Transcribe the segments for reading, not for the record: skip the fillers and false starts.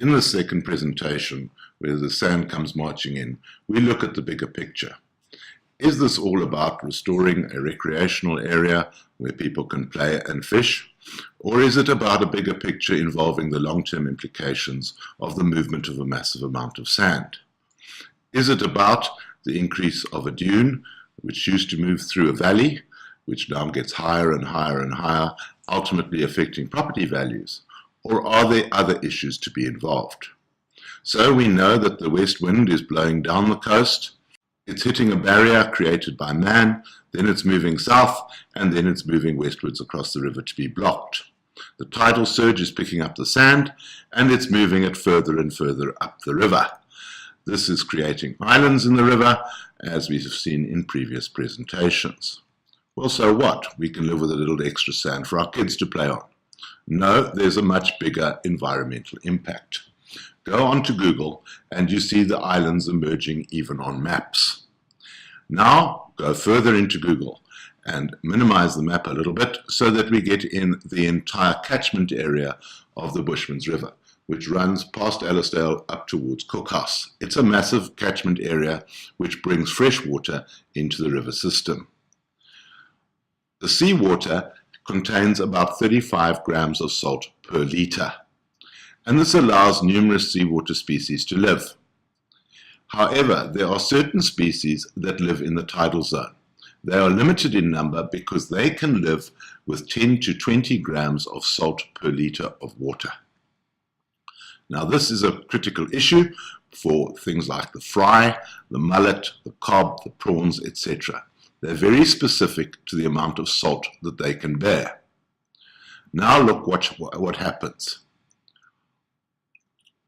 In the second presentation, where the sand comes marching in, we look at the bigger picture. Is this all about restoring a recreational area where people can play and fish? Or is it about a bigger picture involving the long-term implications of the movement of a massive amount of sand? Is it about the increase of a dune, which used to move through a valley, which now gets higher and higher and higher, ultimately affecting property values? Or are there other issues to be involved? So we know that the west wind is blowing down the coast, it's hitting a barrier created by man, then it's moving south, and then it's moving westwards across the river to be blocked. The tidal surge is picking up the sand, and it's moving it further and further up the river. This is creating islands in the river, as we have seen in previous presentations. Well, so what? We can live with a little extra sand for our kids to play on. No, there's a much bigger environmental impact. Go onto Google and you see the islands emerging even on maps. Now go further into Google and minimize the map a little bit so that we get in the entire catchment area of the Bushmans River, which runs past Ellisdale up towards Cookhouse. It's a massive catchment area which brings fresh water into the river system. The seawater contains about 35 grams of salt per litre, and this allows numerous seawater species to live. However, there are certain species that live in the tidal zone. They are limited in number because they can live with 10 to 20 grams of salt per litre of water. Now, this is a critical issue for things like the fry, the mullet, the cob, the prawns, etc. They're very specific to the amount of salt that they can bear. Now look what happens.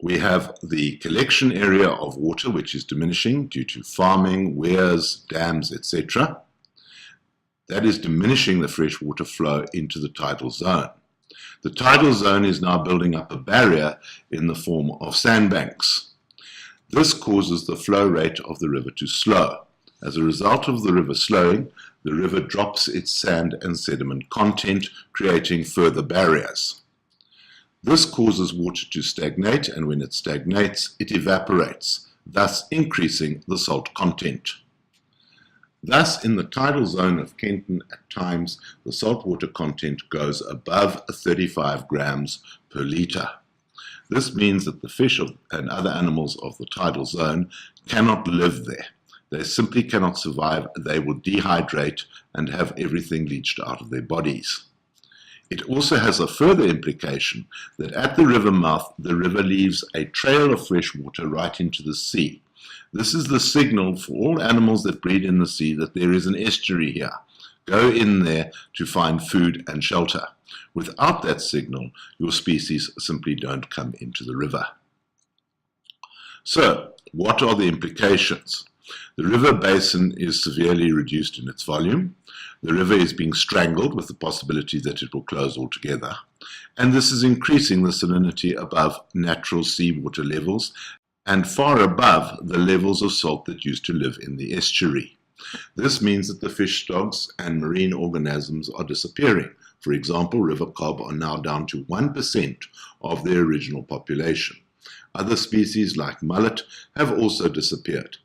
We have the collection area of water, which is diminishing due to farming, weirs, dams, etc. That is diminishing the freshwater flow into the tidal zone. The tidal zone is now building up a barrier in the form of sandbanks. This causes the flow rate of the river to slow. As a result of the river slowing, the river drops its sand and sediment content, creating further barriers. This causes water to stagnate, and when it stagnates, it evaporates, thus increasing the salt content. Thus, in the tidal zone of Kenton, at times, the saltwater content goes above 35 grams per litre. This means that the fish and other animals of the tidal zone cannot live there. They simply cannot survive. They will dehydrate and have everything leached out of their bodies. It also has a further implication that at the river mouth, the river leaves a trail of fresh water right into the sea. This is the signal for all animals that breed in the sea that there is an estuary here. Go in there to find food and shelter. Without that signal, your species simply don't come into the river. So, what are the implications? The river basin is severely reduced in its volume. The river is being strangled with the possibility that it will close altogether. And this is increasing the salinity above natural seawater levels and far above the levels of salt that used to live in the estuary. This means that the fish stocks and marine organisms are disappearing. For example, river cob are now down to 1% of their original population. Other species like mullet have also disappeared.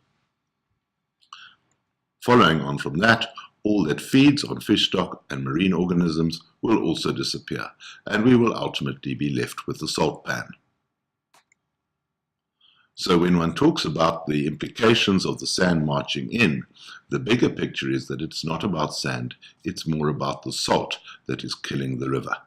Following on from that, all that feeds on fish stock and marine organisms will also disappear, and we will ultimately be left with the salt pan. So when one talks about the implications of the sand marching in, the bigger picture is that it's not about sand, it's more about the salt that is killing the river.